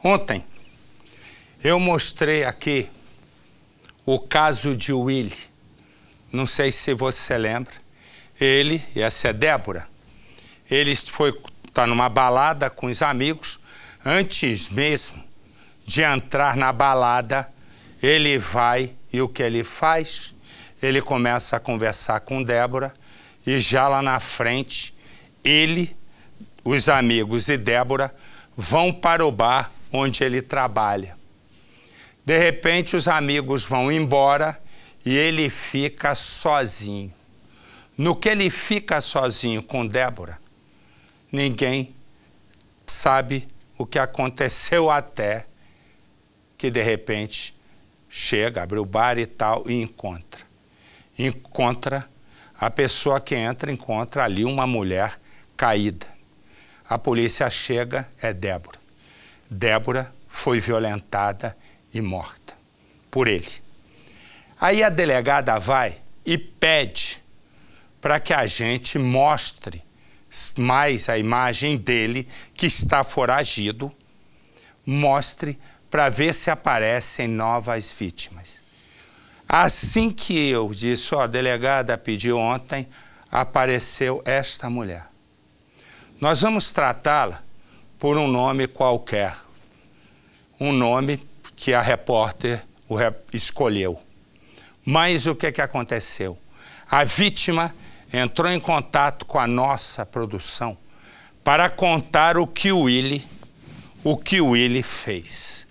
Ontem, eu mostrei aqui o caso de Willy. Não sei se você lembra. Ele, e essa é Débora, ele tá numa balada com os amigos. Antes mesmo de entrar na balada, ele vai e o que ele faz? Ele começa a conversar com Débora e já lá na frente, ele, os amigos e Débora vão para o bar onde ele trabalha. De repente, os amigos vão embora e ele fica sozinho. No que ele fica sozinho com Débora, ninguém sabe o que aconteceu até que, de repente, chega, abre o bar e tal e encontra a pessoa que encontra ali uma mulher caída. A polícia chega, é Débora. Débora foi violentada e morta por ele. Aí a delegada vai e pede para que a gente mostre mais a imagem dele, que está foragido, mostre para ver se aparecem novas vítimas. Assim que eu disse, a delegada pediu ontem, apareceu esta mulher. Nós vamos tratá-la por um nome qualquer, um nome que a repórter escolheu. Mas o que aconteceu? A vítima entrou em contato com a nossa produção para contar o que o Willy fez,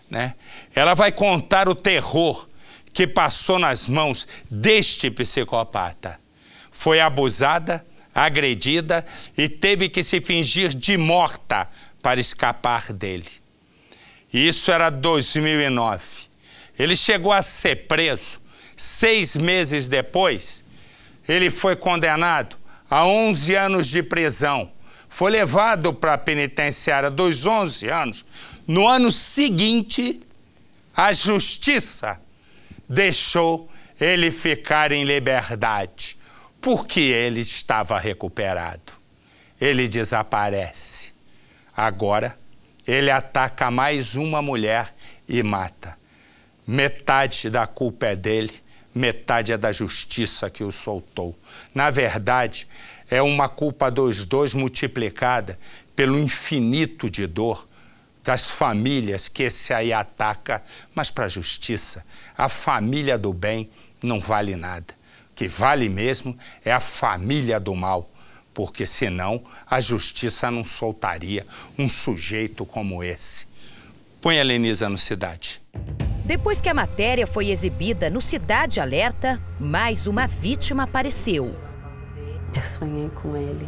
né? Ela vai contar o terror que passou nas mãos deste psicopata. Foi abusada, agredida e teve que se fingir de morta para escapar dele. Isso era 2009. Ele chegou a ser preso. 6 meses depois, ele foi condenado a 11 anos de prisão. Foi levado para a penitenciária dos 11 anos. No ano seguinte, a justiça deixou ele ficar em liberdade, porque ele estava recuperado. Ele desaparece. Agora, ele ataca mais uma mulher e mata. Metade da culpa é dele, metade é da justiça que o soltou. Na verdade, é uma culpa dos dois multiplicada pelo infinito de dor das famílias que esse aí ataca, mas para a justiça, a família do bem não vale nada. O que vale mesmo é a família do mal, porque senão a justiça não soltaria um sujeito como esse. Põe a Lenisa no Cidade. Depois que a matéria foi exibida no Cidade Alerta, mais uma vítima apareceu. Eu sonhei com ele,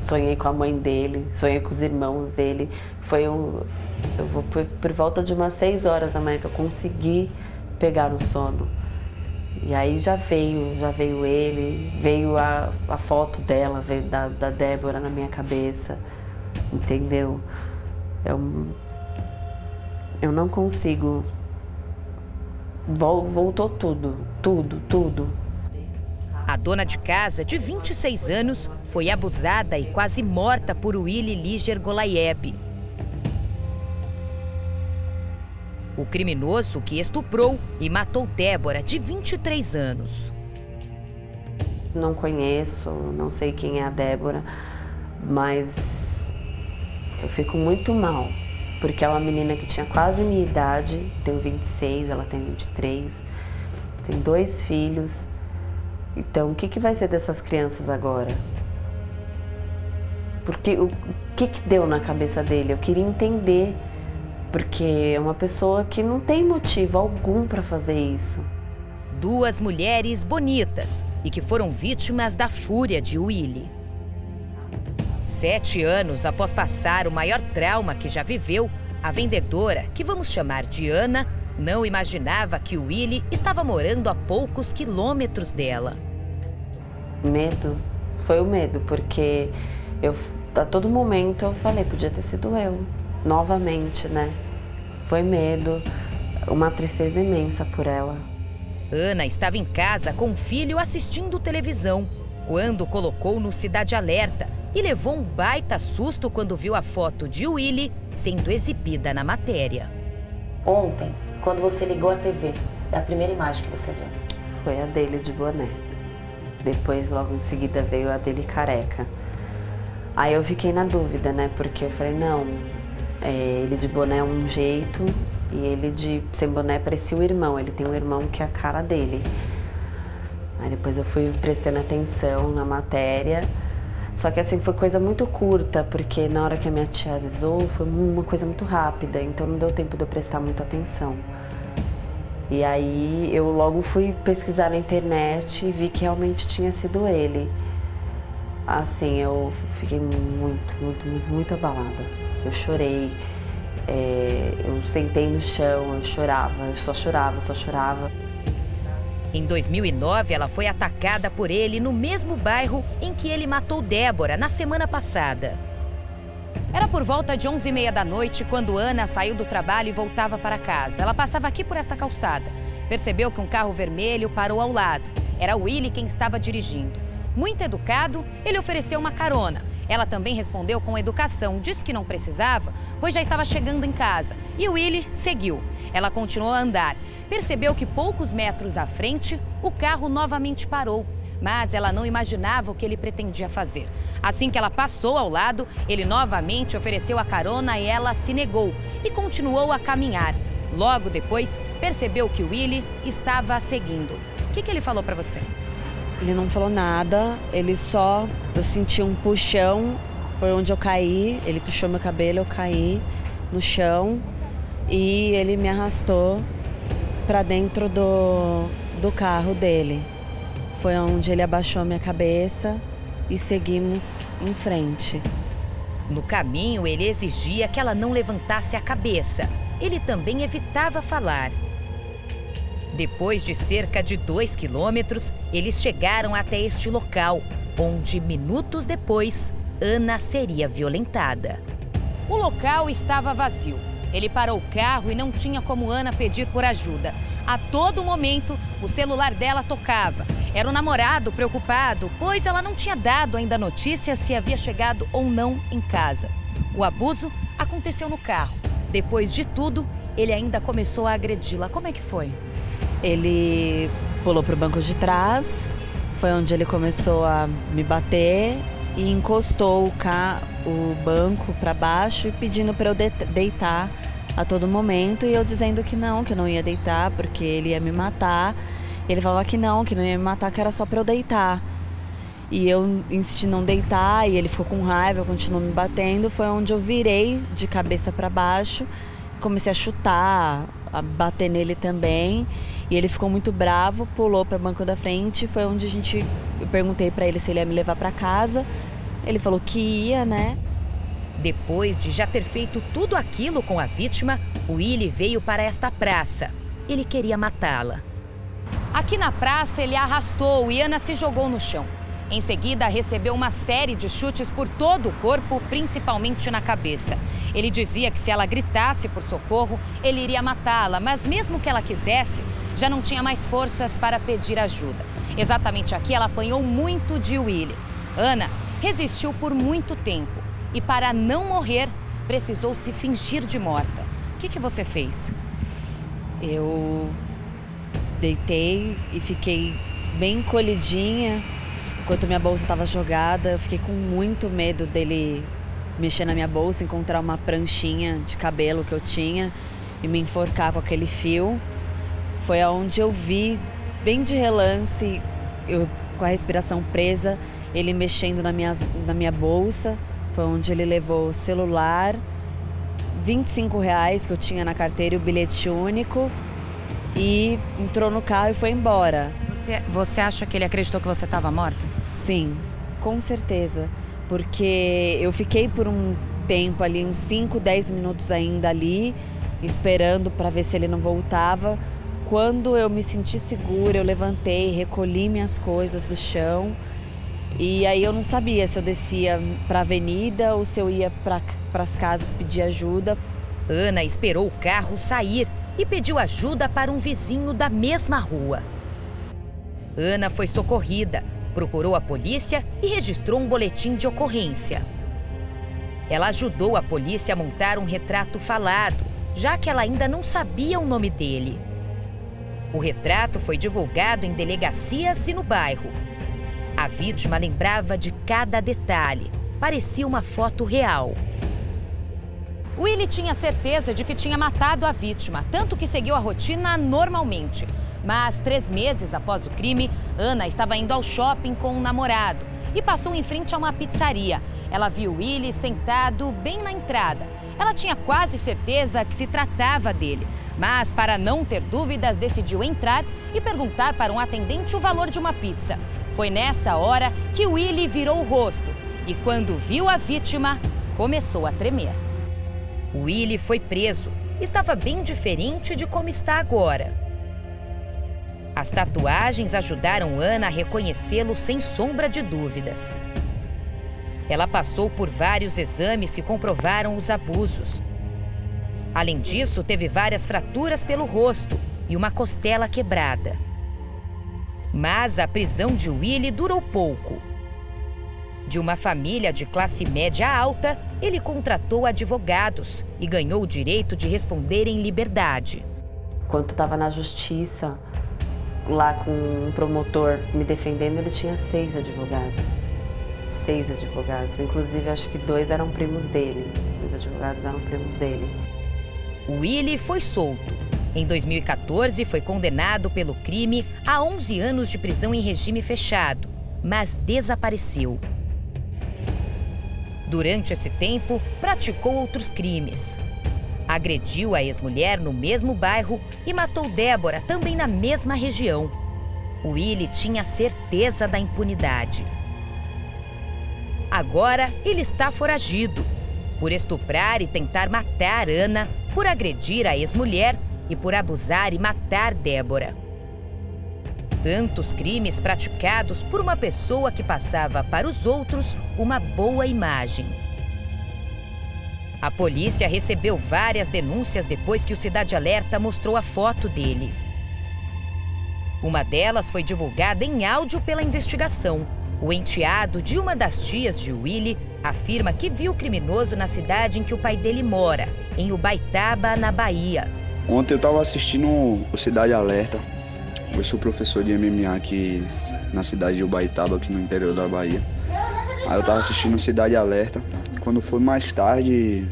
sonhei com a mãe dele, sonhei com os irmãos dele. Por volta de umas 6 horas da manhã que eu consegui pegar no sono. E aí já veio ele, veio a foto dela, veio da Débora na minha cabeça, entendeu? Eu não consigo. Voltou tudo. A dona de casa, de 26 anos, foi abusada e quase morta por Willy Liger Golayeb. O criminoso que estuprou e matou Débora, de 23 anos. Não conheço, não sei quem é a Débora, mas eu fico muito mal, porque é uma menina que tinha quase minha idade, tenho 26, ela tem 23, tem 2 filhos. Então, o que vai ser dessas crianças agora? Porque o que deu na cabeça dele? Eu queria entender, porque é uma pessoa que não tem motivo algum para fazer isso. 2 mulheres bonitas e que foram vítimas da fúria de Willy. 7 anos após passar o maior trauma que já viveu, a vendedora, que vamos chamar de Ana, não imaginava que o Willy estava morando a poucos quilômetros dela. Medo, foi o medo, porque a todo momento eu falei, podia ter sido eu, novamente, né? Foi medo, uma tristeza imensa por ela. Ana estava em casa com o filho assistindo televisão, quando colocou no Cidade Alerta e levou um baita susto quando viu a foto de Willy sendo exibida na matéria. Ontem, quando você ligou a TV, é a primeira imagem que você viu? Foi a dele de boné. Depois, logo em seguida, veio a dele careca. Aí eu fiquei na dúvida, né? Porque eu falei, não, ele de boné é um jeito e ele de sem boné parecia o irmão. Ele tem um irmão que é a cara dele. Aí depois eu fui prestando atenção na matéria. Só que assim, foi coisa muito curta, porque na hora que a minha tia avisou, foi uma coisa muito rápida. Então não deu tempo de eu prestar muita atenção. E aí eu logo fui pesquisar na internet e vi que realmente tinha sido ele. Assim, eu fiquei muito abalada. Eu chorei, eu sentei no chão, eu só chorava. Em 2009, ela foi atacada por ele no mesmo bairro em que ele matou Débora na semana passada. Era por volta de 11h30 da noite quando Ana saiu do trabalho e voltava para casa. Ela passava aqui por esta calçada. Percebeu que um carro vermelho parou ao lado. Era Willy quem estava dirigindo. Muito educado, ele ofereceu uma carona. Ela também respondeu com educação, disse que não precisava, pois já estava chegando em casa. E Willy seguiu. Ela continuou a andar. Percebeu que poucos metros à frente, o carro novamente parou. Mas ela não imaginava o que ele pretendia fazer. Assim que ela passou ao lado, ele novamente ofereceu a carona e ela se negou e continuou a caminhar. Logo depois, percebeu que Willy estava a seguindo. O que ele falou para você? Ele não falou nada, eu senti um puxão, foi onde eu caí, ele puxou meu cabelo, eu caí no chão e ele me arrastou para dentro do carro dele. Foi onde ele abaixou minha cabeça e seguimos em frente. No caminho, ele exigia que ela não levantasse a cabeça. Ele também evitava falar. Depois de cerca de 2 quilômetros, eles chegaram até este local, onde minutos depois, Ana seria violentada. O local estava vazio. Ele parou o carro e não tinha como Ana pedir por ajuda. A todo momento, o celular dela tocava. Era o namorado preocupado, pois ela não tinha dado ainda notícia se havia chegado ou não em casa. O abuso aconteceu no carro. Depois de tudo, ele ainda começou a agredi-la. Como é que foi? Ele pulou para o banco de trás, foi onde ele começou a me bater e encostou o banco para baixo e pedindo para eu deitar a todo momento. E eu dizendo que eu não ia deitar porque ele ia me matar. Ele falava que não ia me matar, que era só para eu deitar. E eu insisti em não deitar e ele ficou com raiva, continuou me batendo. Foi onde eu virei de cabeça para baixo, comecei a chutar, a bater nele também. E ele ficou muito bravo, pulou para o banco da frente. Foi onde eu perguntei para ele se ele ia me levar para casa. Ele falou que ia, né? Depois de já ter feito tudo aquilo com a vítima, Willy veio para esta praça. Ele queria matá-la. Aqui na praça, ele a arrastou e Ana se jogou no chão. Em seguida, recebeu uma série de chutes por todo o corpo, principalmente na cabeça. Ele dizia que se ela gritasse por socorro, ele iria matá-la, mas mesmo que ela quisesse, já não tinha mais forças para pedir ajuda. Exatamente aqui, ela apanhou muito de Willy. Ana resistiu por muito tempo e, para não morrer, precisou se fingir de morta. O que você fez? Eu deitei e fiquei bem encolhidinha. Enquanto minha bolsa estava jogada, eu fiquei com muito medo dele mexer na minha bolsa, encontrar uma pranchinha de cabelo que eu tinha e me enforcar com aquele fio. Foi aonde eu vi, bem de relance, eu com a respiração presa, ele mexendo na minha bolsa. Foi onde ele levou o celular, R$25 que eu tinha na carteira e o bilhete único e entrou no carro e foi embora. Você acha que ele acreditou que você estava morta? Sim, com certeza. Porque eu fiquei por um tempo ali, uns 5, 10 minutos ainda ali, esperando para ver se ele não voltava. Quando eu me senti segura, eu levantei, recolhi minhas coisas do chão. E aí eu não sabia se eu descia para a avenida ou se eu ia para as casas pedir ajuda. Ana esperou o carro sair e pediu ajuda para um vizinho da mesma rua. Ana foi socorrida, procurou a polícia e registrou um boletim de ocorrência. Ela ajudou a polícia a montar um retrato falado, já que ela ainda não sabia o nome dele. O retrato foi divulgado em delegacias e no bairro. A vítima lembrava de cada detalhe, parecia uma foto real. Willy tinha certeza de que tinha matado a vítima, tanto que seguiu a rotina normalmente. Mas 3 meses após o crime, Ana estava indo ao shopping com um namorado e passou em frente a uma pizzaria. Ela viu Willy sentado bem na entrada. Ela tinha quase certeza que se tratava dele, mas para não ter dúvidas, decidiu entrar e perguntar para um atendente o valor de uma pizza. Foi nessa hora que Willy virou o rosto e quando viu a vítima, começou a tremer. Willy foi preso. Estava bem diferente de como está agora. As tatuagens ajudaram Ana a reconhecê-lo sem sombra de dúvidas. Ela passou por vários exames que comprovaram os abusos. Além disso, teve várias fraturas pelo rosto e uma costela quebrada. Mas a prisão de Willy durou pouco. De uma família de classe média alta, ele contratou advogados e ganhou o direito de responder em liberdade. Quando estava na justiça, lá com um promotor me defendendo, ele tinha 6 advogados. 6 advogados. Inclusive, acho que 2 eram primos dele. Os advogados eram primos dele. Willy foi solto. Em 2014, foi condenado pelo crime a 11 anos de prisão em regime fechado, mas desapareceu. Durante esse tempo, praticou outros crimes. Agrediu a ex-mulher no mesmo bairro e matou Débora também na mesma região. Willy tinha certeza da impunidade. Agora, ele está foragido por estuprar e tentar matar Ana, por agredir a ex-mulher e por abusar e matar Débora. Tantos crimes praticados por uma pessoa que passava para os outros uma boa imagem. A polícia recebeu várias denúncias depois que o Cidade Alerta mostrou a foto dele. Uma delas foi divulgada em áudio pela investigação. O enteado de uma das tias de Willy afirma que viu o criminoso na cidade em que o pai dele mora, em Ubaitaba, na Bahia. Ontem eu estava assistindo o Cidade Alerta. Eu sou professor de MMA aqui na cidade de Ubaitaba, aqui no interior da Bahia. Aí eu estava assistindo Cidade Alerta. Quando foi mais tarde,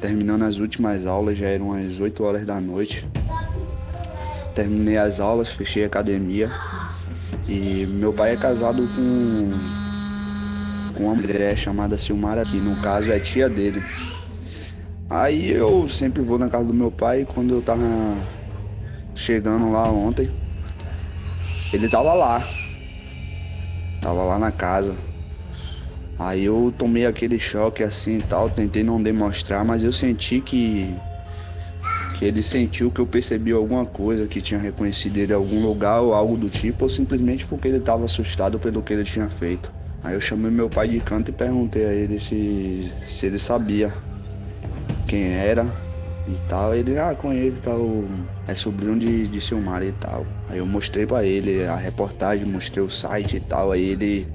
terminando as últimas aulas, já eram as 8 horas da noite. Terminei as aulas, fechei a academia. E meu pai é casado com uma mulher chamada Silmara, que no caso é tia dele. Aí eu sempre vou na casa do meu pai. Quando eu tava chegando lá ontem, ele tava lá na casa. Aí eu tomei aquele choque assim e tal, tentei não demonstrar, mas eu senti que ele sentiu que eu percebi alguma coisa, que tinha reconhecido ele em algum lugar ou algo do tipo, ou simplesmente porque ele estava assustado pelo que ele tinha feito. Aí eu chamei meu pai de canto e perguntei a ele se ele sabia quem era e tal. Ele, conheço e tal, é sobrinho de Silmara e tal. Aí eu mostrei pra ele a reportagem, mostrei o site e tal, aí ele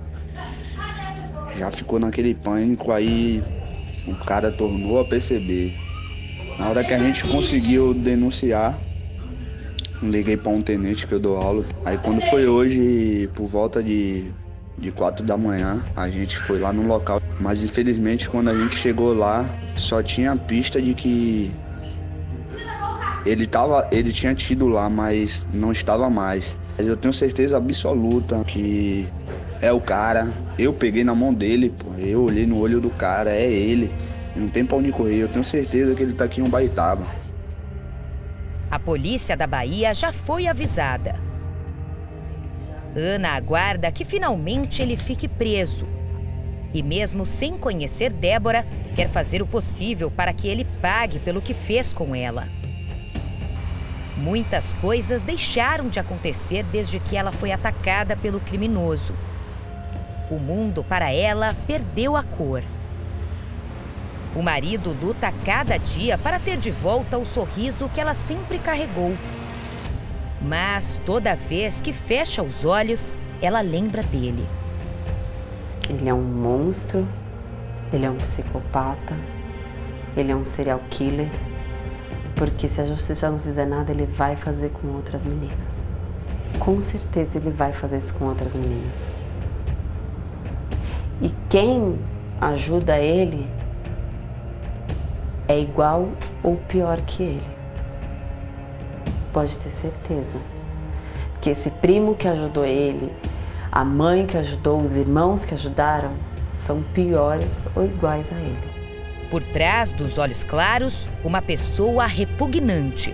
já ficou naquele pânico, aí o cara tornou a perceber. Na hora que a gente conseguiu denunciar, liguei para um tenente que eu dou aula. Aí quando foi hoje, por volta de 4 da manhã, a gente foi lá no local. Mas infelizmente quando a gente chegou lá, só tinha a pista de que ele tinha tido lá, mas não estava mais. Eu tenho certeza absoluta que é o cara. Eu peguei na mão dele, pô. Eu olhei no olho do cara, é ele. Não tem pra onde correr, eu tenho certeza que ele tá aqui em Ubaitaba. A polícia da Bahia já foi avisada. Ana aguarda que finalmente ele fique preso. E mesmo sem conhecer Débora, quer fazer o possível para que ele pague pelo que fez com ela. Muitas coisas deixaram de acontecer desde que ela foi atacada pelo criminoso. O mundo, para ela, perdeu a cor. O marido luta a cada dia para ter de volta o sorriso que ela sempre carregou. Mas toda vez que fecha os olhos, ela lembra dele. Ele é um monstro, ele é um psicopata, ele é um serial killer, porque se a justiça não fizer nada, ele vai fazer com outras meninas. Com certeza ele vai fazer isso com outras meninas. E quem ajuda ele é igual ou pior que ele. Pode ter certeza. Que esse primo que ajudou ele, a mãe que ajudou, os irmãos que ajudaram, são piores ou iguais a ele. Por trás dos olhos claros, uma pessoa repugnante.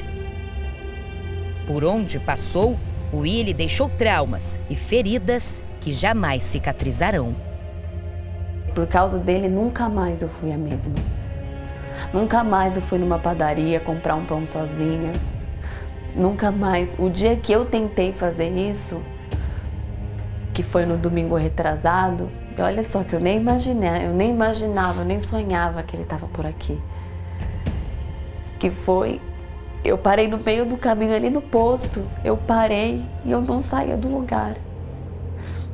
Por onde passou, o Willy deixou traumas e feridas que jamais cicatrizarão. Por causa dele, nunca mais eu fui a mesma. Nunca mais eu fui numa padaria comprar um pão sozinha. Nunca mais. O dia que eu tentei fazer isso, que foi no domingo retrasado, e olha só que eu nem imaginava, eu nem sonhava que ele estava por aqui. Que foi, eu parei no meio do caminho ali no posto, eu parei e eu não saía do lugar.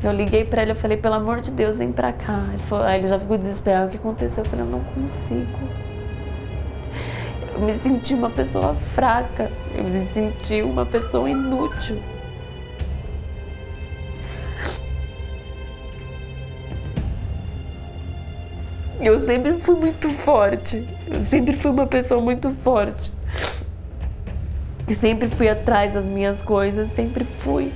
Eu liguei para ele, eu falei, pelo amor de Deus, vem pra cá. Aí ele já ficou desesperado, o que aconteceu? Eu falei, eu não consigo. Eu me senti uma pessoa fraca, eu me senti uma pessoa inútil. Eu sempre fui muito forte, eu sempre fui uma pessoa muito forte. E sempre fui atrás das minhas coisas, sempre fui.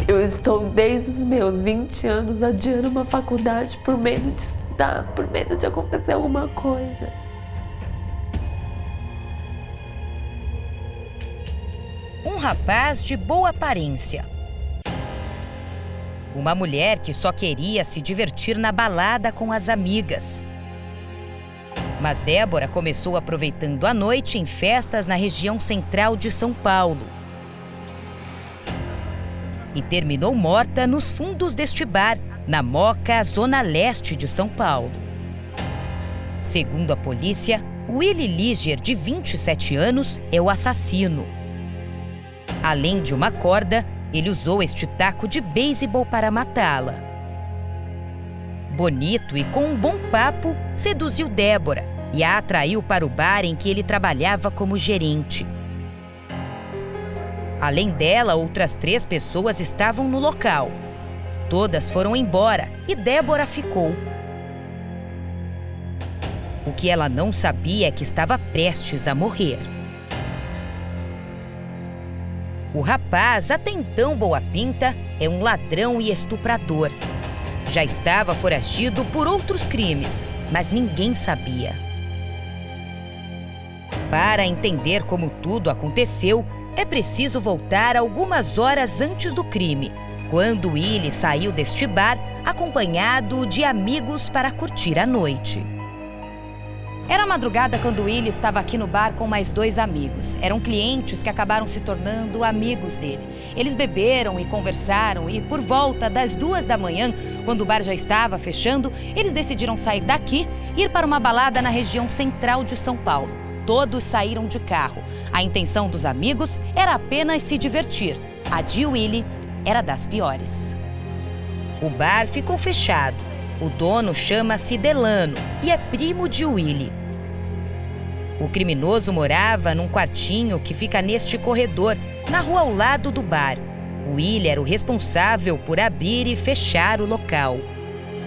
Eu estou desde os meus 20 anos adiando uma faculdade por medo de estudar, por medo de acontecer alguma coisa. Um rapaz de boa aparência. Uma mulher que só queria se divertir na balada com as amigas. Mas Débora começou aproveitando a noite em festas na região central de São Paulo. E terminou morta nos fundos deste bar, na Moca, zona leste de São Paulo. Segundo a polícia, Willy Liger, de 27 anos, é o assassino. Além de uma corda, ele usou este taco de beisebol para matá-la. Bonito e com um bom papo, seduziu Débora e a atraiu para o bar em que ele trabalhava como gerente. Além dela, outras 3 pessoas estavam no local. Todas foram embora e Débora ficou. O que ela não sabia é que estava prestes a morrer. O rapaz, até então boa pinta, é um ladrão e estuprador. Já estava foragido por outros crimes, mas ninguém sabia. Para entender como tudo aconteceu, é preciso voltar algumas horas antes do crime, quando Willy saiu deste bar acompanhado de amigos para curtir a noite. Era madrugada quando Willy estava aqui no bar com mais 2 amigos. Eram clientes que acabaram se tornando amigos dele. Eles beberam e conversaram e, por volta das 2 da manhã, quando o bar já estava fechando, eles decidiram sair daqui e ir para uma balada na região central de São Paulo. Todos saíram de carro. A intenção dos amigos era apenas se divertir. A de Willy era das piores. O bar ficou fechado. O dono chama-se Delano e é primo de Willy. O criminoso morava num quartinho que fica neste corredor, na rua ao lado do bar. Willy era o responsável por abrir e fechar o local.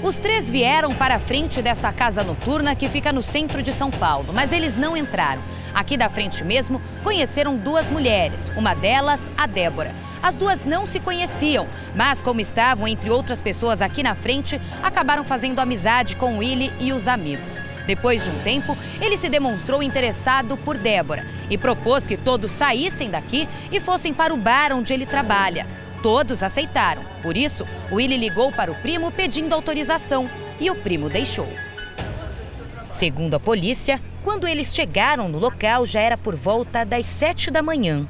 Os 3 vieram para a frente desta casa noturna que fica no centro de São Paulo, mas eles não entraram. Aqui da frente mesmo, conheceram 2 mulheres, uma delas, a Débora. As 2 não se conheciam, mas como estavam entre outras pessoas aqui na frente, acabaram fazendo amizade com Willy e os amigos. Depois de um tempo, ele se demonstrou interessado por Débora e propôs que todos saíssem daqui e fossem para o bar onde ele trabalha. Todos aceitaram. Por isso, Willy ligou para o primo pedindo autorização e o primo deixou. Segundo a polícia, quando eles chegaram no local já era por volta das 7 da manhã.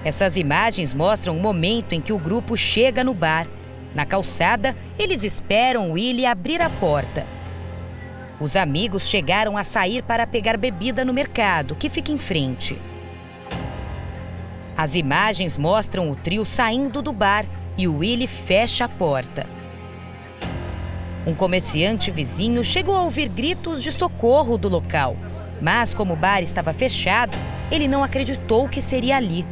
Essas imagens mostram o momento em que o grupo chega no bar. Na calçada, eles esperam Willy abrir a porta. Os amigos chegaram a sair para pegar bebida no mercado, que fica em frente. As imagens mostram o trio saindo do bar e o Willy fecha a porta. Um comerciante vizinho chegou a ouvir gritos de socorro do local, mas como o bar estava fechado, ele não acreditou que seria ali.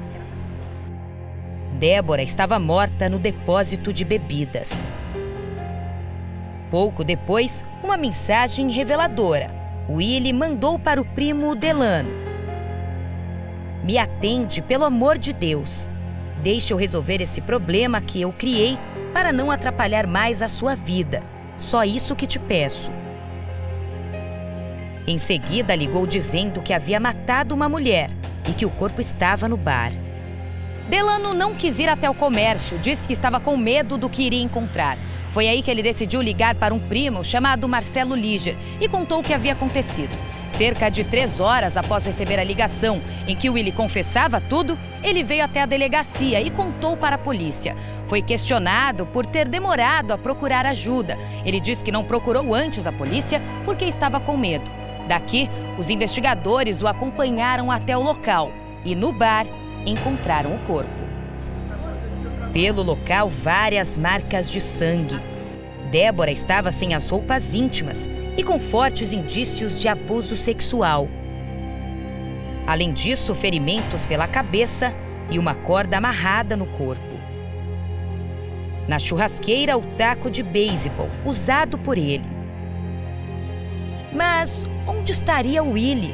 Débora estava morta no depósito de bebidas. Pouco depois, uma mensagem reveladora. Willy mandou para o primo Delano: "Me atende, pelo amor de Deus. Deixe eu resolver esse problema que eu criei para não atrapalhar mais a sua vida. Só isso que te peço." Em seguida, ligou dizendo que havia matado uma mulher e que o corpo estava no bar. Delano não quis ir até o comércio, disse que estava com medo do que iria encontrar. Foi aí que ele decidiu ligar para um primo chamado Marcelo Liger e contou o que havia acontecido. Cerca de 3 horas após receber a ligação em que o Willy confessava tudo, ele veio até a delegacia e contou para a polícia. Foi questionado por ter demorado a procurar ajuda. Ele disse que não procurou antes a polícia porque estava com medo. Daqui, os investigadores o acompanharam até o local e no bar encontraram o corpo. Pelo local, várias marcas de sangue. Débora estava sem as roupas íntimas e com fortes indícios de abuso sexual. Além disso, ferimentos pela cabeça e uma corda amarrada no corpo. Na churrasqueira, o taco de beisebol usado por ele. Mas onde estaria o Willy?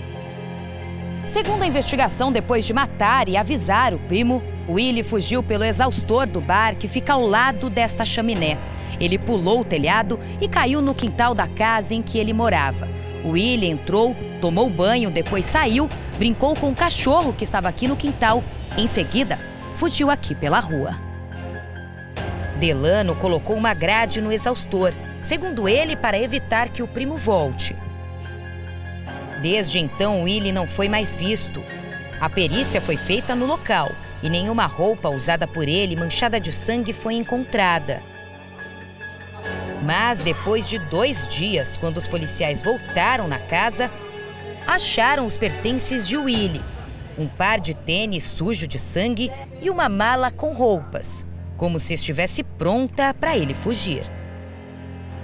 Segundo a investigação, depois de matar e avisar o primo, Willy fugiu pelo exaustor do bar que fica ao lado desta chaminé. Ele pulou o telhado e caiu no quintal da casa em que ele morava. Willy entrou, tomou banho, depois saiu, brincou com o cachorro que estava aqui no quintal. Em seguida, fugiu aqui pela rua. Delano colocou uma grade no exaustor, segundo ele, para evitar que o primo volte. Desde então, Willy não foi mais visto. A perícia foi feita no local e nenhuma roupa usada por ele, manchada de sangue, foi encontrada. Mas depois de 2 dias, quando os policiais voltaram na casa, acharam os pertences de Willy: um par de tênis sujo de sangue e uma mala com roupas, como se estivesse pronta para ele fugir.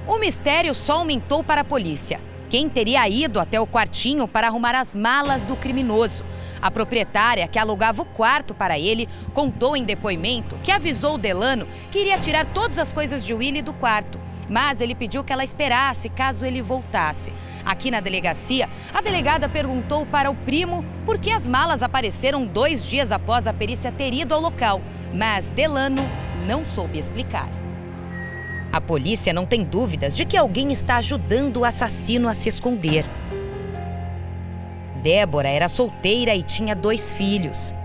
O mistério só aumentou para a polícia. Quem teria ido até o quartinho para arrumar as malas do criminoso? A proprietária, que alugava o quarto para ele, contou em depoimento que avisou Delano que iria tirar todas as coisas de Willy do quarto, mas ele pediu que ela esperasse caso ele voltasse. Aqui na delegacia, a delegada perguntou para o primo por que as malas apareceram 2 dias após a perícia ter ido ao local, mas Delano não soube explicar. A polícia não tem dúvidas de que alguém está ajudando o assassino a se esconder. Débora era solteira e tinha 2 filhos.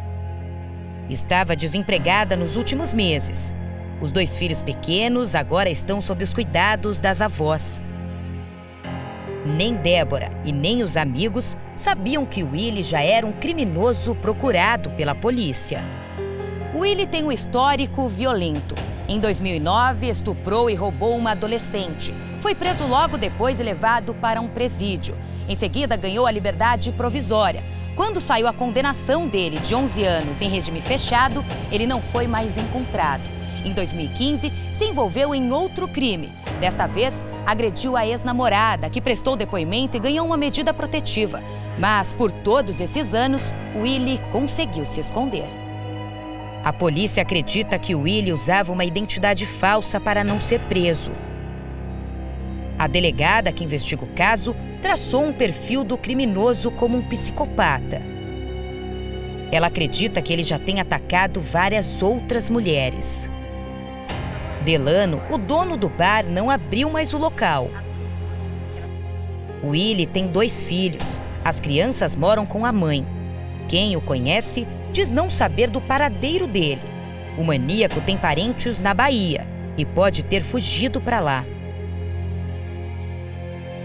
Estava desempregada nos últimos meses. Os 2 filhos pequenos agora estão sob os cuidados das avós. Nem Débora e nem os amigos sabiam que Willy já era um criminoso procurado pela polícia. Willy tem um histórico violento. Em 2009, estuprou e roubou uma adolescente. Foi preso logo depois e levado para um presídio. Em seguida, ganhou a liberdade provisória. Quando saiu a condenação dele de 11 anos em regime fechado, ele não foi mais encontrado. Em 2015, se envolveu em outro crime. Desta vez, agrediu a ex-namorada, que prestou depoimento e ganhou uma medida protetiva. Mas, por todos esses anos, Willy conseguiu se esconder. A polícia acredita que Willy usava uma identidade falsa para não ser preso. A delegada que investiga o caso traçou um perfil do criminoso como um psicopata. Ela acredita que ele já tem atacado várias outras mulheres. Delano, o dono do bar, não abriu mais o local. Willy tem 2 filhos. As crianças moram com a mãe. Quem o conhece diz não saber do paradeiro dele. O maníaco tem parentes na Bahia e pode ter fugido para lá.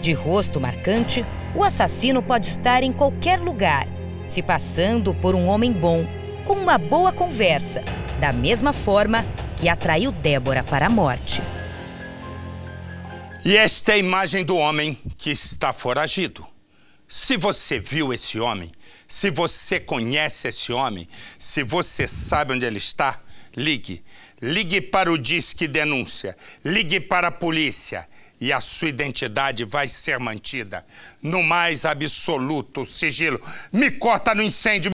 De rosto marcante, o assassino pode estar em qualquer lugar, se passando por um homem bom, com uma boa conversa, da mesma forma que atraiu Débora para a morte. E esta é a imagem do homem que está foragido. Se você viu esse homem, se você conhece esse homem, se você sabe onde ele está, ligue. Ligue para o Disque Denúncia, ligue para a polícia e a sua identidade vai ser mantida no mais absoluto sigilo. Me corta no incêndio.